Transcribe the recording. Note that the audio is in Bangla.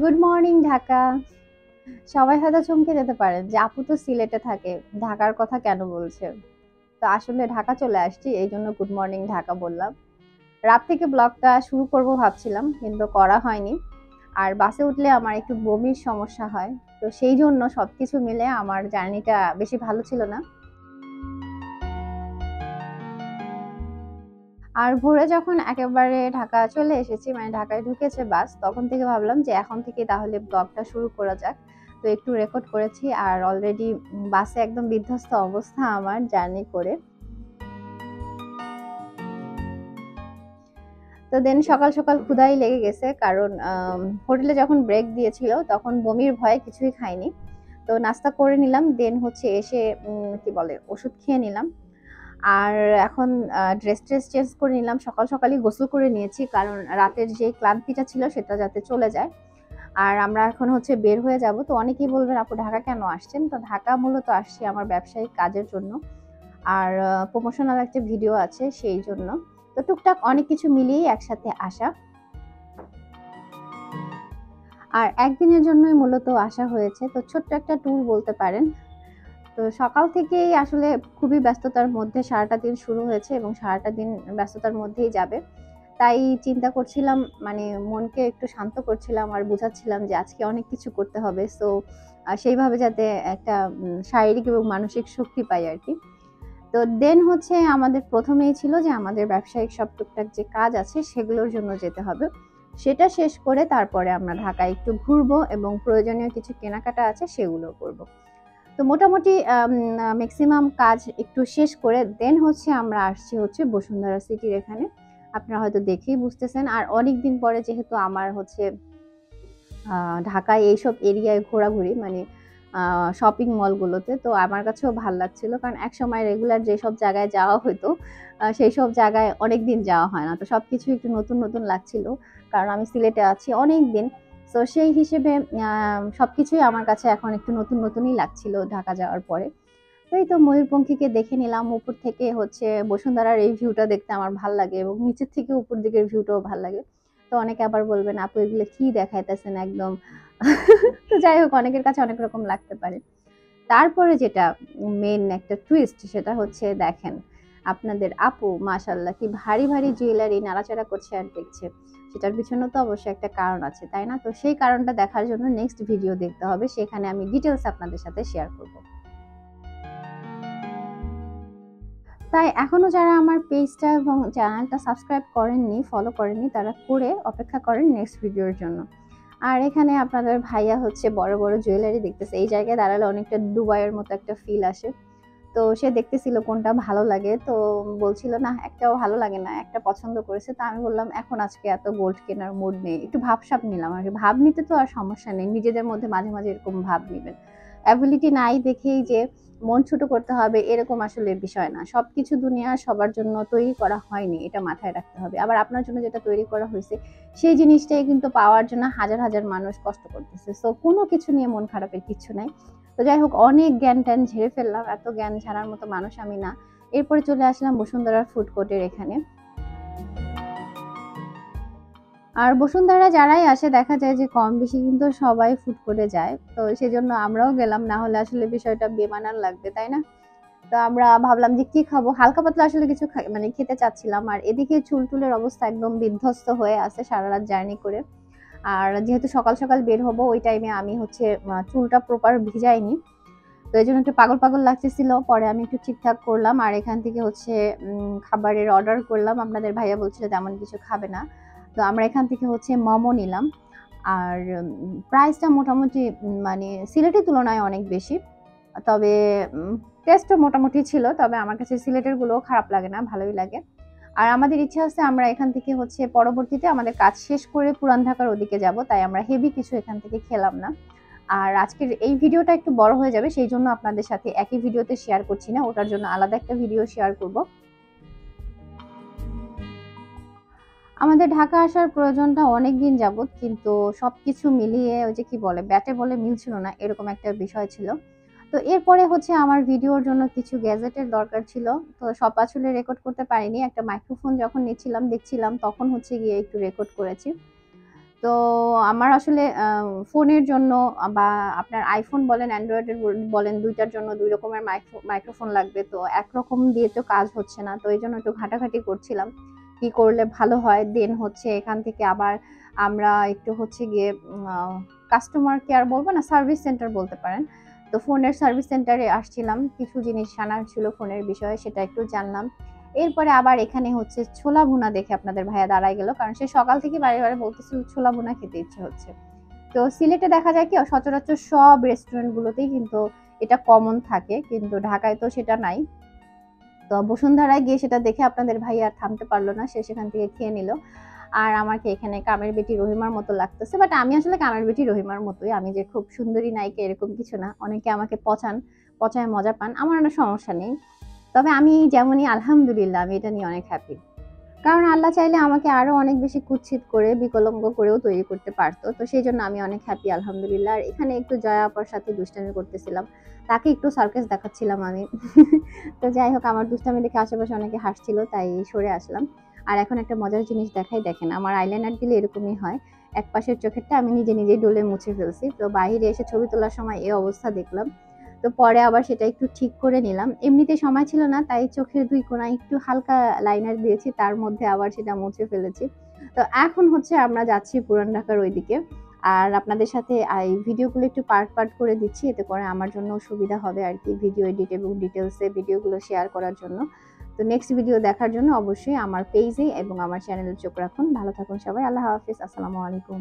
Good morning Dhaka. সবাই হয়তো চমকে যেতে পারেন যে আপু তো সিলেটে থাকে, ঢাকার কথা কেন বলছে। তো আসলে ঢাকা চলে আসছি, এই জন্য গুড মর্নিং ঢাকা বললাম। রাত থেকে ব্লগটা শুরু করব ভাবছিলাম, কিন্তু করা হয়নি। আর বাসে উঠলে আমার একটু বমির সমস্যা হয়, তো সেই জন্য সবকিছু মিলে আমার জার্নিটা বেশি ভালো ছিল না। আর ভোরে যখন একেবারে ঢাকা চলে এসেছি, মানে ঢাকায় ঢুকেছে বাস, তখন থেকে ভাবলাম যে এখন থেকে তাহলে ব্লগটা শুরু করা যাক। তো একটু রেকর্ড করেছি, আর অলরেডি বাসে একদম বিধ্বস্ত অবস্থা আমার জার্নি করে। তো দেন সকাল সকাল ক্ষুধাই লেগে গেছে, কারণ হোটেলে যখন ব্রেক দিয়েছিল তখন বমির ভয়ে কিছুই খাইনি। তো নাস্তা করে নিলাম, দেন হচ্ছে এসে কি বলে ওষুধ খেয়ে নিলাম। আর এখন ড্রেস ট্রেস চেঞ্জ করে নিলাম, সকাল সকালই গোসল করে নিয়েছি, কারণ রাতের যে ক্লান্তিটা ছিল সেটা যাতে চলে যায়। আর আমরা এখন হচ্ছে বের হয়ে যাব। তো অনেকেই বলবেন আপু ঢাকা কেন আসছেন? তো ঢাকা মূলত আসছি আমার ব্যবসায়িক কাজের জন্য, আর প্রমোশনাল একটা ভিডিও আছে সেই জন্য। তো টুকটাক অনেক কিছু মিলিয়েই একসাথে আসা। আর একদিনের জন্যই মূলত আসা হয়েছে, তো ছোট্ট একটা ট্যুর বলতে পারেন। তো সকাল থেকেই আসলে খুবই ব্যস্ততার মধ্যে সারাটা দিন শুরু হয়েছে, এবং সারাটা দিন ব্যস্ততার মধ্যেই যাবে। তাই চিন্তা করছিলাম, মানে মনকে একটু শান্ত করছিলাম আর বোঝাচ্ছিলাম যে আজকে অনেক কিছু করতে হবে। সো সেইভাবে যাতে একটা শারীরিক এবং মানসিক শক্তি পাই আর কি। তো দেন হচ্ছে আমাদের প্রথমেই ছিল যে আমাদের ব্যবসায়িক সব টুকটাক যে কাজ আছে সেগুলোর জন্য যেতে হবে। সেটা শেষ করে তারপরে আমরা ঢাকায় একটু ঘুরবো, এবং প্রয়োজনীয় কিছু কেনাকাটা আছে সেগুলো করব। তো মোটামুটি ম্যাক্সিমাম কাজ একটু শেষ করে দেন হচ্ছে আমরা আসছি হচ্ছে বসুন্ধরা সিটির এখানে। আপনারা হয়তো দেখেই বুঝতেছেন। আর অনেক দিন পরে যেহেতু আমার হচ্ছে ঢাকায় এইসব এরিয়ায় ঘোরাঘুরি, মানে শপিং মলগুলোতে, তো আমার কাছেও ভাল লাগছিল, কারণ একসময় রেগুলার যেসব জায়গায় যাওয়া হতো সেই সব জায়গায় অনেক দিন যাওয়া হয় না। তো সবকিছু একটু নতুন নতুন লাগছিল, কারণ আমি সিলেটে আছি অনেক দিন। তো সেই হিসেবে সবকিছুই আমার কাছে এখন একটু নতুন নতুনই লাগছিল ঢাকা যাওয়ার পরে। তো এই তো ময়ূরপঙ্খীকে দেখে নিলাম উপর থেকে, হচ্ছে বসুন্ধরার এই ভিউটা দেখতে আমার ভাল লাগে, এবং নিচের থেকে উপর দিকের ভিউটাও ভাল লাগে। তো অনেকে আবার বলবেন আপু এগুলো কি দেখাইতেছেন একদম। তো যাই হোক, অনেকের কাছে অনেক রকম লাগতে পারে। তারপরে যেটা মেন একটা টুইস্ট, সেটা হচ্ছে দেখেন আপনাদের আপু মাশাল্লাহ কি ভারী ভারী জুয়েলারি নাড়াচাড়া করছে আর দেখছে। সেটার পিছনে তো অবশ্যই একটা কারণ আছে, তাই না? তো সেই কারণটা দেখার জন্য নেক্সট ভিডিও দেখতে হবে, সেখানে আমি ডিটেলস আপনাদের সাথে শেয়ার করব। তাই এখনো যারা আমার পেজটা এবং চ্যানেলটা সাবস্ক্রাইব করেননি, ফলো করেননি, তারা করে অপেক্ষা করেন নেক্সট ভিডিওর জন্য। আর এখানে আপনাদের ভাইয়া হচ্ছে বড় বড় জুয়েলারি দেখতেছে। এই জায়গায় দাঁড়ালে অনেকটা দুবাইয়ের মতো একটা ফিল আসে। তো সে দেখতেছিল কোনটা ভালো লাগে, তো বলছিল না একটাও ভালো লাগে না, একটা পছন্দ করেছে। তো আমি বললাম এখন আজকে এত গোল্ড কেনার মুড নেই, একটু ভাবসাব নিলাম আর কি। ভাব নিতে তো আর সমস্যা নেই, নিজেদের মধ্যে মাঝে মাঝে এরকম ভাব নিবেন। অ্যাবিলিটি নাই দেখেই যে মন ছোট করতে হবে এরকম আসলে বিষয় না। সবকিছু দুনিয়া সবার জন্য তৈরি করা হয়নি, এটা মাথায় রাখতে হবে। আবার আপনার জন্য যেটা তৈরি করা হয়েছে সেই জিনিসটাই কিন্তু পাওয়ার জন্য হাজার হাজার মানুষ কষ্ট করতেছে। সো কোনো কিছু নিয়ে মন খারাপের কিছু নাই। তো যাই হোক, অনেক জ্ঞান ট্যান ঝেড়ে ফেললাম, এত জ্ঞান ঝাড়ার মতো মানুষ আমি না। এরপরে চলে আসলাম বসুন্ধরার ফুড কোর্টের এখানে। আর বসুন্ধরা যারাই আসে দেখা যায় যে কম বেশি কিন্তু সবাই ফুড কোর্টে যায়, তো সেজন্য আমরাও গেলাম, না হলে আসলে বিষয়টা বেমানান লাগবে, তাই না? তো আমরা ভাবলাম যে কি খাবো, হালকা পাতলা আসলে কিছু মানে খেতে চাচ্ছিলাম। আর এদিকে চুল টুলের অবস্থা একদম বিধ্বস্ত হয়ে আছে সারা রাত জার্নি করে। আর যেহেতু সকাল সকাল বের হবো, ওই টাইমে আমি হচ্ছে চুলটা প্রপার ভিজাইনি, তো এই জন্য একটু পাগল পাগল লাগতেছিল। পরে আমি একটু ঠিকঠাক করলাম, আর এখান থেকে হচ্ছে খাবারের অর্ডার করলাম। আপনাদের ভাইয়া বলছিল তেমন কিছু খাবে না, তো আমরা এখান থেকে হচ্ছে মোমো নিলাম। আর প্রাইসটা মোটামুটি মানে সিলেটের তুলনায় অনেক বেশি, তবে টেস্টও মোটামুটি ছিল। তবে আমার কাছে সিলেটের গুলো খারাপ লাগে না, ভালোই লাগে। আর আমাদের ইচ্ছা আছে আমরা এখান থেকে হচ্ছে পরবর্তীতে আমাদের কাজ শেষ করে পুরান ঢাকার ওদিকে যাব, তাই আমরা হেভি কিছু এখান থেকে খেলাম না। আর আজকের এই ভিডিওটা একটু বড় হয়ে যাবে, সেই জন্য আপনাদের সাথে একই ভিডিওতে শেয়ার করছি না, ওটার জন্য আলাদা একটা ভিডিও শেয়ার করব। আমাদের ঢাকা আসার প্রয়োজনটা অনেক দিন যাবত, কিন্তু সবকিছু মিলিয়ে ওই যে কি বলে ব্যাটে বলে মিল ছিল না, এরকম একটা বিষয় ছিল। তো এরপরে হচ্ছে আমার ভিডিওর জন্য কিছু গ্যাজেটের দরকার ছিল। তো সব আসলে রেকর্ড করতে পারিনি, একটা মাইক্রোফোন যখন নিচ্ছিলাম দেখছিলাম তখন হচ্ছে গিয়ে একটু রেকর্ড করেছি। তো আমার আসলে ফোনের জন্য বা আপনার আইফোন বলেন অ্যান্ড্রয়েডের বলেন দুইটার জন্য দুই রকমের মাইক্রোফোন লাগবে, তো একরকম দিয়ে তো কাজ হচ্ছে না, তো এই জন্য একটু ঘাটাঘাটি করছিলাম কি করলে ভালো হয়। দেন হচ্ছে এখান থেকে আবার আমরা একটু হচ্ছে গিয়ে কাস্টমার কেয়ার বলবো না, সার্ভিস সেন্টার বলতে পারেন। তো ফোনের সার্ভিস সেন্টারে আসছিলাম, কিছু জিনিস জানার ছিল ফোনের বিষয়ে, সেটা একটু জানলাম। এরপরে আবার এখানে হচ্ছে ছোলা ভুনা দেখে আপনাদের ভাইয়া দাঁড়ায় গেল, কারণ সে সকাল থেকে বারে বারে বলতেছিল ছোলা ভুনা খেতে ইচ্ছে হচ্ছে। তো সিলেটে দেখা যায় কি সচরাচর সব রেস্টুরেন্ট গুলোতেই কিন্তু এটা কমন থাকে, কিন্তু ঢাকায় তো সেটা নাই। তো বসুন্ধরায় গিয়ে সেটা দেখে আপনাদের ভাই আর থামতে পারলো না, সে সেখান থেকে খেয়ে নিল। আর আমাকে এখানে কামের বেটি রহিমার মতো লাগতেছে, বাট আমি আসলে কামের বেটি রহিমার মতোই, আমি যে খুব সুন্দরী নায়িকা এরকম কিছু না। অনেকে আমাকে পচায় মজা পান, আমার কোনো সমস্যা নেই। তবে আমি যেমনই আলহামদুলিল্লাহ, আমি এটা নিয়ে অনেক হ্যাপি। কারণ আল্লাহ চাইলে আমাকে আরো অনেক বেশি কুৎসিত করে বিকলাঙ্গ করেও তৈরি করতে পারতো, তো সেই জন্য আমি অনেক হ্যাপি আলহামদুলিল্লাহ। আর এখানে একটু জয়া আপার সাথে দুষ্টামি করতেছিলাম, তাকে একটু সার্কাস দেখাচ্ছিলাম আমি। তো যাই হোক, আমার দুষ্টামি দেখে আশেপাশে অনেকে হাসছিল, তাই সরে আসলাম। আর এখন একটা মজার জিনিস দেখাই, দেখেন আমার আইলাইনার দিলে এরকমই হয়, এক পাশের চোখেরটা আমি নিজে নিজেই ডলে মুছে ফেলছি। তো বাইরে এসে ছবি তোলার সময় এই অবস্থা দেখলাম, তো পরে আবার সেটা একটু ঠিক করে নিলাম। এমনিতে সময় ছিল না, তাই চোখের দুই কোণায় একটু হালকা লাইনার দিয়েছি, তার মধ্যে আবার সেটা মুছে ফেলেছি। তো এখন হচ্ছে আমরা যাচ্ছি পুরান ঢাকার ওইদিকে। আর আপনাদের সাথে এই ভিডিওগুলো একটু পার্ট পার্ট করে দিচ্ছি, এতে করে আমার জন্য সুবিধা হবে আর কি, ভিডিও এডিট এবং ডিটেলসে ভিডিওগুলো শেয়ার করার জন্য। তো নেক্সট ভিডিও দেখার জন্য অবশ্যই আমার পেজে এবং আমার চ্যানেলে চোখ রাখুন। ভালো থাকুন সবাই, আল্লাহ হাফিজ, আসসালামু আলাইকুম।